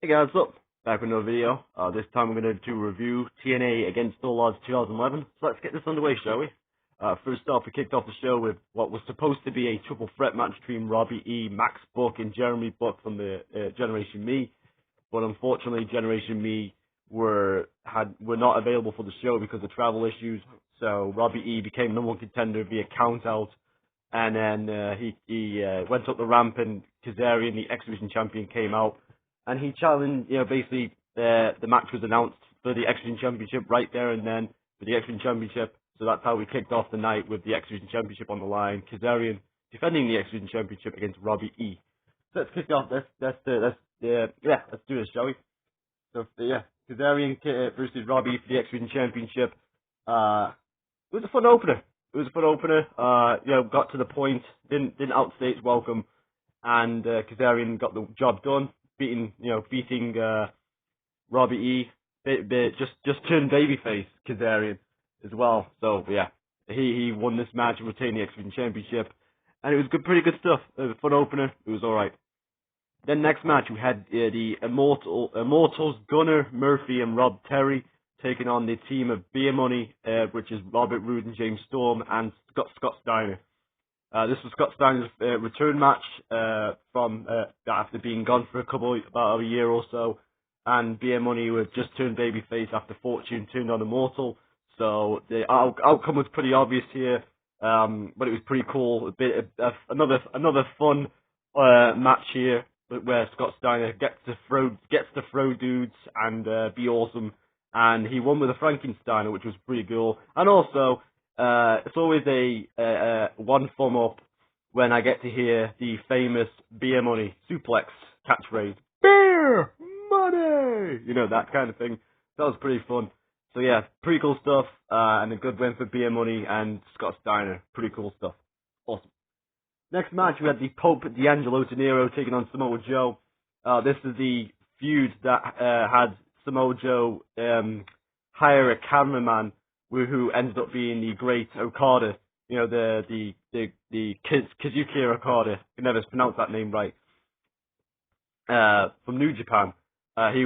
Hey guys, what's up? Back with another video. This time we're going to do a review TNA against All Odds 2011. So let's get this underway, shall we? First off, we kicked off the show with what was supposed to be a triple threat match between Robbie E, Max Buck, and Jeremy Buck from the Generation Me. But unfortunately, Generation Me were not available for the show because of travel issues. So Robbie E became number one contender via count out. And then he went up the ramp, and Kazarian, the X-Division champion, came out. And he challenged, basically the match was announced for the X-Division Championship right there and then for the X-Division Championship. So that's how we kicked off the night with the X-Division Championship on the line. Kazarian defending the X-Division Championship against Robbie E. So let's kick off. Let's do this, shall we? So Kazarian versus Robbie for the X-Division Championship. It was a fun opener. Got to the point, didn't outstay its welcome, and Kazarian got the job done, beating Robbie E. Just turned babyface Kazarian as well. So yeah, he won this match and retained the X-Division Championship, and it was pretty good stuff. It was a fun opener. It was all right. Then next match we had the Immortals Gunnar Murphy and Rob Terry taking on the team of Beer Money, which is Robert Roode and James Storm, and Scott Steiner. This was Scott Steiner's return match from after being gone for about a year or so, and Beer Money were just turned babyface after Fortune turned on Immortal. So the outcome was pretty obvious here, but it was pretty cool. A bit another fun match here, where Scott Steiner gets to throw dudes and be awesome. And he won with a Frankensteiner, which was pretty cool. And also, it's always a one thumb up when I get to hear the famous Beer Money suplex catchphrase. Beer Money! That kind of thing. That was pretty fun. So yeah, pretty cool stuff, and a good win for Beer Money and Scott Steiner. Pretty cool stuff. Awesome. Next match, we had the Pope D'Angelo De Niro taking on Samoa Joe. This is the feud that had Samoa Joe hire a cameraman who ended up being the great Okada, the Kazuchika Okada. I can never pronounce that name right. From New Japan, he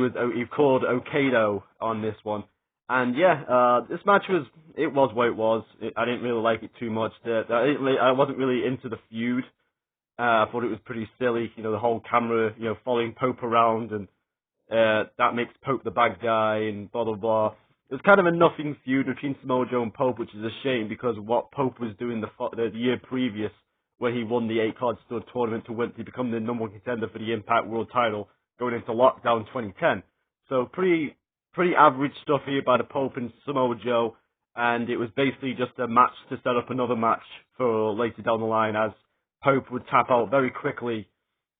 called Okado on this one, and this match was what it was. I didn't really like it too much. I wasn't really into the feud. I thought it was pretty silly. The whole camera, following Pope around, and that makes Pope the bad guy, and blah blah blah. It was kind of a nothing feud between Samoa Joe and Pope, which is a shame because what Pope was doing the year previous, where he won the 8-card stud tournament to become the number one contender for the Impact World Title going into Lockdown 2010. So pretty average stuff here by the Pope and Samoa Joe, and it was basically just a match to set up another match for later down the line, as Pope would tap out very quickly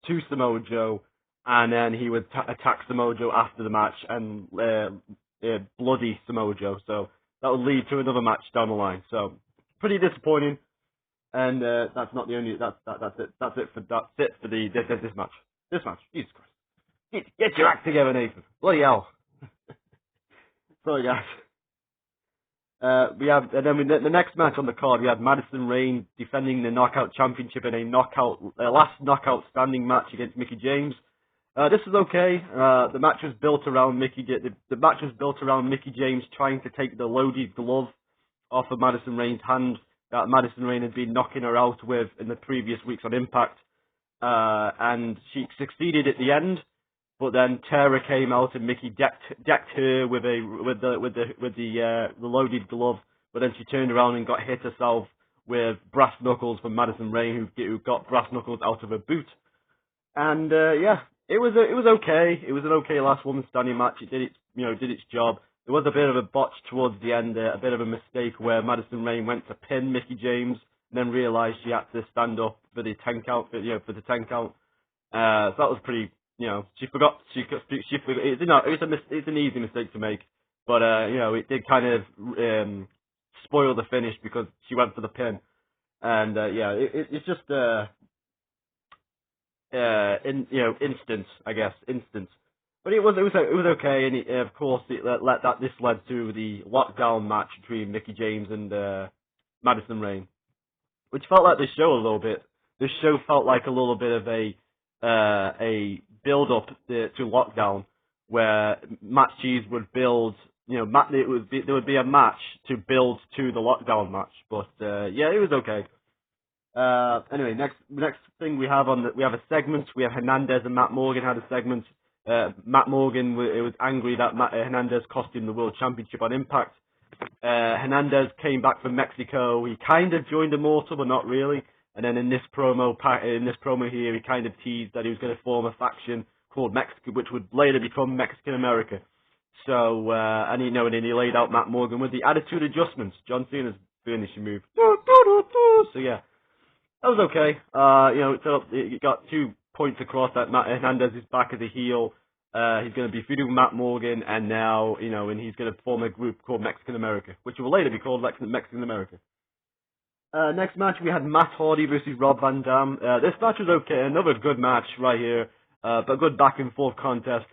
to Samoa Joe, and then he would attack Samoa Joe after the match and bloody Samoa Joe. So that would lead to another match down the line. So pretty disappointing. And that's not the only. That's it for this match. This match. Jesus Christ. Get your act together, Nathan. Bloody hell. Sorry, guys. The next match on the card, we had Madison Rayne defending the Knockout Championship in a last knockout standing match against Mickie James. This was okay. The match was built around Mickie James trying to take the loaded glove off of Madison Rayne's hand that Madison Rayne had been knocking her out with in the previous weeks on Impact, and she succeeded at the end. But then Tara came out and Mickie decked her with the loaded glove. But then she turned around and got hit herself with brass knuckles from Madison Rayne, who got brass knuckles out of her boot. And it was okay. It was an okay last woman standing match. It did its job. There was a bit of a botch towards the end, a bit of a mistake where Madison Rayne went to pin Mickie James, and then realised she had to stand up for the 10 count. So that was pretty. She forgot. It's an easy mistake to make, but it did kind of spoil the finish because she went for the pin, and it's just instant, I guess, instant. But it was okay, and of course this led to the lockdown match between Mickie James and Madison Rayne, which felt like this show a little bit. This show felt like a little bit of a build up to Lockdown, where Match Cheese would build. There would be a match to build to the Lockdown match, but yeah, it was okay. Anyway, next thing we have we have a segment. We have Hernandez and Matt Morgan had a segment. Matt Morgan was angry that Hernandez cost him the World Championship on Impact. Hernandez came back from Mexico. He kind of joined Immortal, but not really. And then in this promo here, he kind of teased that he was going to form a faction called Mexico, which would later become Mexican America. So, and then he laid out Matt Morgan with the attitude adjustments, John Cena's finishing move. So yeah, that was okay. He got 2 points across that Matt Hernandez is back as a heel. He's going to be feuding with Matt Morgan, and now, and he's going to form a group called Mexican America, which will later be called Mexican America. Next match, we had Matt Hardy versus Rob Van Dam. This match was okay. Another good match right here, but good back and forth contest.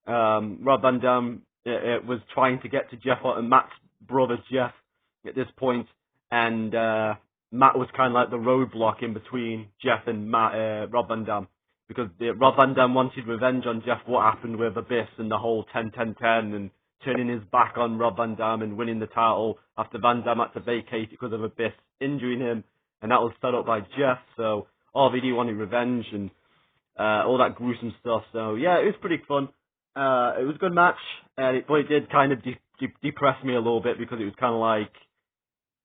Rob Van Dam was trying to get to Jeff and Matt's brother Jeff at this point, and Matt was kind of like the roadblock in between Jeff and Rob Van Dam. Because Rob Van Dam wanted revenge on Jeff, what happened with Abyss and the whole 10-10-10 and turning his back on Rob Van Dam and winning the title after Van Dam had to vacate because of Abyss injuring him, and that was set up by Jeff. So RVD wanted revenge and all that gruesome stuff. So yeah, it was pretty fun. It was a good match, but it did kind of depress me a little bit because it was kind of like,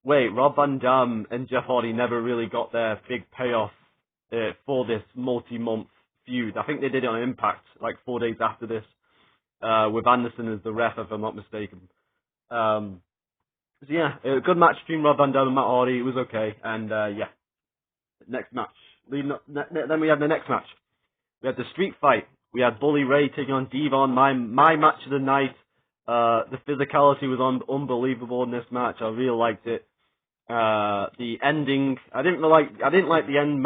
wait, Rob Van Dam and Jeff Hardy never really got their big payoff for this multi-month feud. I think they did it on Impact, like 4 days after this, with Anderson as the ref, if I'm not mistaken. So yeah, a good match between Rob Van Dam and Matt Hardy. It was okay, and yeah. Next match. Then we had the next match. We had the street fight. We had Bully Ray taking on Devon. My match of the night. The physicality was unbelievable in this match. I really liked it. The ending, I didn't like the end,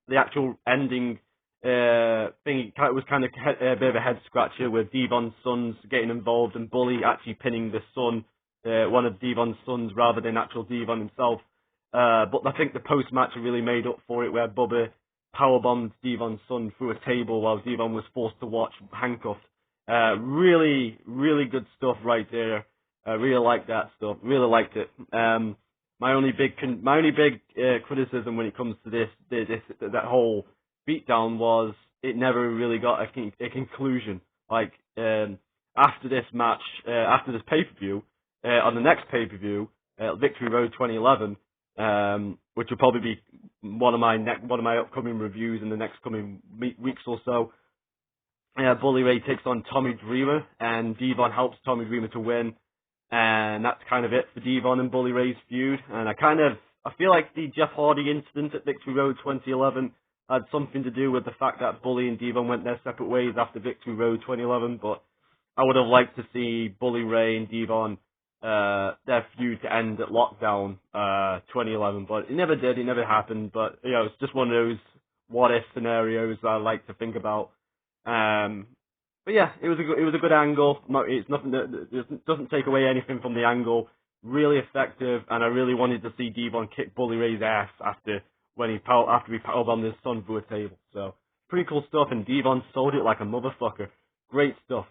the actual ending thing. It was kind of a bit of a head scratcher with Devon's sons getting involved and Bully actually pinning the son, one of Devon's sons, rather than actual Devon himself. But I think the post match really made up for it, where Bubba powerbombed Devon's son through a table while Devon was forced to watch handcuffed. Really, really good stuff right there. I really liked that stuff. Really liked it. My only big criticism when it comes to that whole beatdown was it never really got a conclusion. Like after this match, after this pay-per-view, on the next pay-per-view, Victory Road 2011, which will probably be one of my upcoming reviews in the next coming weeks or so. Bully Ray takes on Tommy Dreamer, and Devon helps Tommy Dreamer to win. And that's kind of it for Devon and Bully Ray's feud. And I feel like the Jeff Hardy incident at Victory Road 2011 had something to do with the fact that Bully and Devon went their separate ways after Victory Road 2011. But I would have liked to see Bully Ray and Devon, their feud to end at Lockdown 2011. But it never did. It never happened. But it's just one of those what-if scenarios that I like to think about. But yeah, it was a good angle. It's nothing that doesn't take away anything from the angle. Really effective, and I really wanted to see Devon kick Bully Ray's ass after he powerbombed his son through a table. So pretty cool stuff, and Devon sold it like a motherfucker. Great stuff.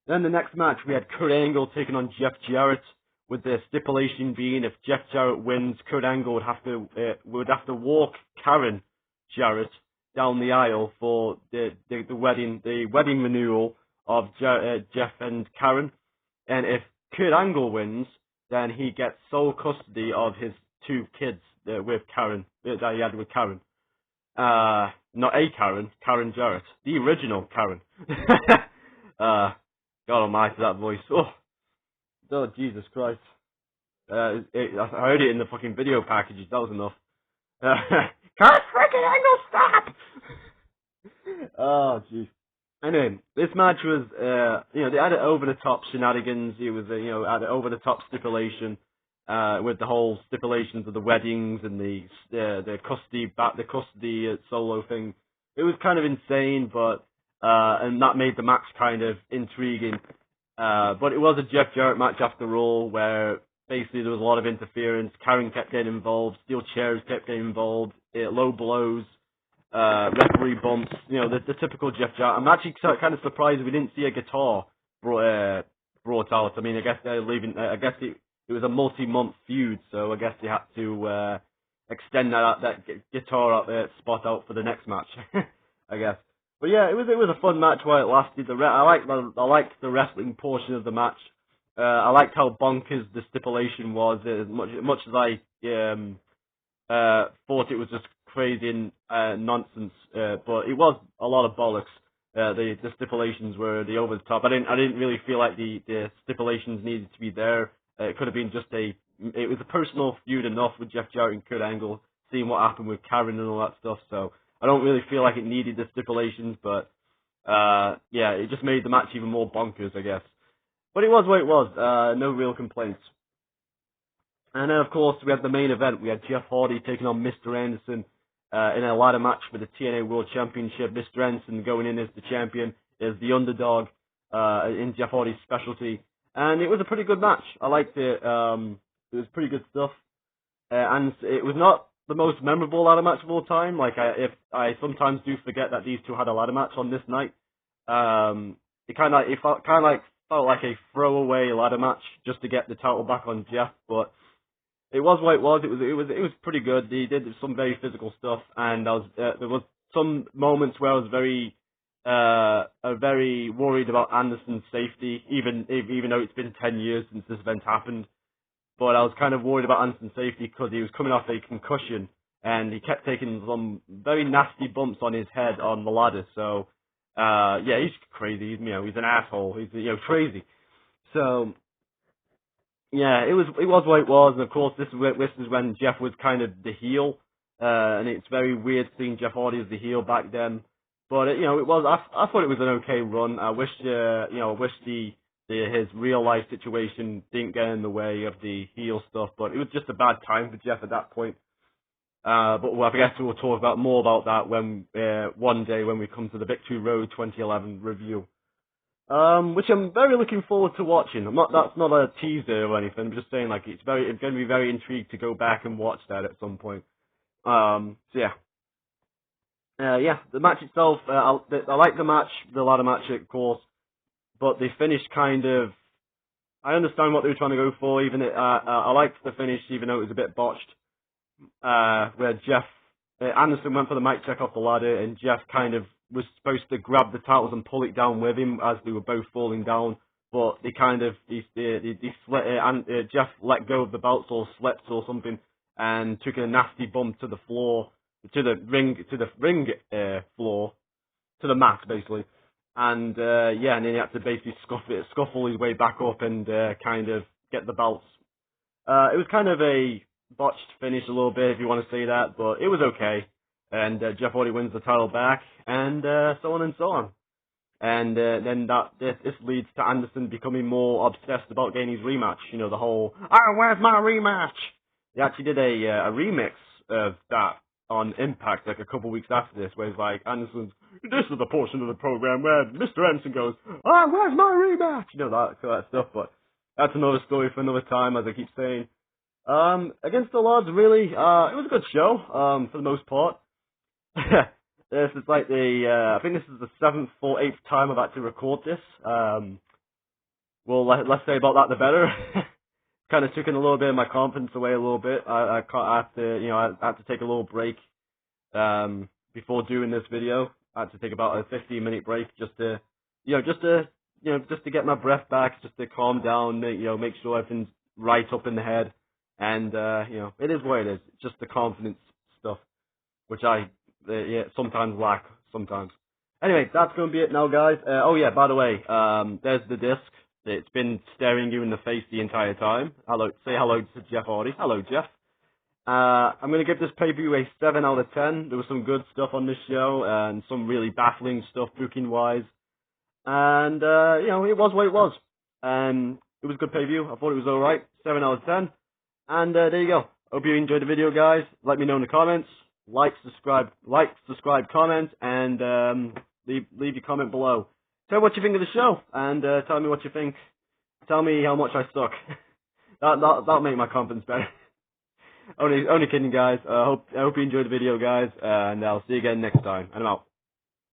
Then the next match, we had Kurt Angle taking on Jeff Jarrett, with the stipulation being if Jeff Jarrett wins, Kurt Angle would have to walk Karen Jarrett down the aisle for the wedding renewal of Jeff and Karen, and if Kurt Angle wins, then he gets sole custody of his 2 kids with Karen that he had with Karen. Not a Karen Jarrett, the original Karen. God almighty, that voice. Oh Jesus Christ. I heard it in the fucking video packages. That was enough. Kurt freaking Angle, stop! Oh, jeez. Anyway, this match was, they had it over-the-top shenanigans. It was, had an over-the-top stipulation, with the whole stipulations of the weddings and the custody solo thing. It was kind of insane, but, and that made the match kind of intriguing. But it was a Jeff Jarrett match after all, where basically there was a lot of interference. Karen kept getting involved. Steel chairs kept getting involved. Low blows. referee bumps, the typical Jeff Jarrett. I'm actually kind of surprised we didn't see a guitar brought out. I mean, I guess they're leaving. I guess it was a multi-month feud, so I guess they had to extend that guitar spot out for the next match. I guess. But yeah, it was a fun match while it lasted. I liked the wrestling portion of the match. I liked how bonkers the stipulation was. As much as I thought it was just crazy and nonsense, but it was a lot of bollocks. The stipulations were the over the top. I didn't really feel like the stipulations needed to be there. It could have been it was a personal feud enough with Jeff Jarrett and Kurt Angle, seeing what happened with Karen and all that stuff. So I don't really feel like it needed the stipulations, but yeah, it just made the match even more bonkers, I guess. But it was what it was. No real complaints. And then, of course, we had the main event. We had Jeff Hardy taking on Mr. Anderson in a ladder match for the TNA World Championship. Mr. Anderson going in as the champion, as the underdog in Jeff Hardy's specialty. And it was a pretty good match. I liked it. It was pretty good stuff. And it was not the most memorable ladder match of all time. I sometimes do forget that these two had a ladder match on this night. It felt like a throwaway ladder match just to get the title back on Jeff, but it was what it was. It was pretty good. He did some very physical stuff, and there was some moments where I was very worried about Anderson's safety, even though it's been 10 years since this event happened. But I was kind of worried about Anderson's safety because he was coming off a concussion, and he kept taking some very nasty bumps on his head on the ladder. So, yeah, he's crazy. He's an asshole. He's crazy. So, yeah, it was what it was. And of course, this is when Jeff was kind of the heel, and it's very weird seeing Jeff Hardy as the heel back then. But it was. I thought it was an okay run. I wish his real life situation didn't get in the way of the heel stuff. But it was just a bad time for Jeff at that point. But I guess we'll talk more about that when one day when we come to the Victory Road 2011 review. Which I'm very looking forward to watching. That's not a teaser or anything. I'm just saying it's going to be very intrigued to go back and watch that at some point. So yeah. Yeah, the match itself, I like the match, the ladder match, of course, but the finish kind of, I understand what they were trying to go for. I liked the finish, even though it was a bit botched, where Anderson went for the mic check off the ladder, and Jeff kind of was supposed to grab the titles and pull it down with him as they were both falling down, but they Jeff let go of the belts or slept or something, and took a nasty bump to the floor, to the ring floor, to the mat basically, and and then he had to basically scuffle his way back up and kind of get the belts. It was kind of a botched finish a little bit, if you want to say that, but it was okay. And Jeff Hardy wins the title back, and so on and so on. And then this leads to Anderson becoming more obsessed about getting his rematch. The whole, where's my rematch? He actually did a remix of that on Impact a couple weeks after this, where it's like, Anderson's, this is the portion of the program where Mr. Anderson goes, where's my rematch? That stuff, but that's another story for another time, as I keep saying. Against the Odds, really, it was a good show, for the most part. This is I think this is the 7th or 8th time I've had to record this. Well, let's say about that the better. Kind of taken a little bit of my confidence away a little bit. I had to take a little break, before doing this video. I had to take about a 15-minute break just to get my breath back, just to calm down, make sure everything's right up in the head. And, it is what it is. It's just the confidence stuff, which I sometimes lack, sometimes. Anyway, that's going to be it now, guys. Oh yeah, by the way, there's the disc. It's been staring you in the face the entire time. Say hello to Jeff Hardy. Hello, Jeff. I'm going to give this pay-per-view a 7 out of 10. There was some good stuff on this show, and some really baffling stuff booking-wise. And, it was what it was. It was a good pay-per-view. I thought it was alright. 7 out of 10. And there you go. Hope you enjoyed the video, guys. Let me know in the comments. Like, subscribe, comment, and leave your comment below. Tell me what you think of the show, and tell me what you think. Tell me how much I suck. That'll make my confidence better. Only kidding, guys. I hope you enjoyed the video, guys, and I'll see you again next time. And I'm out.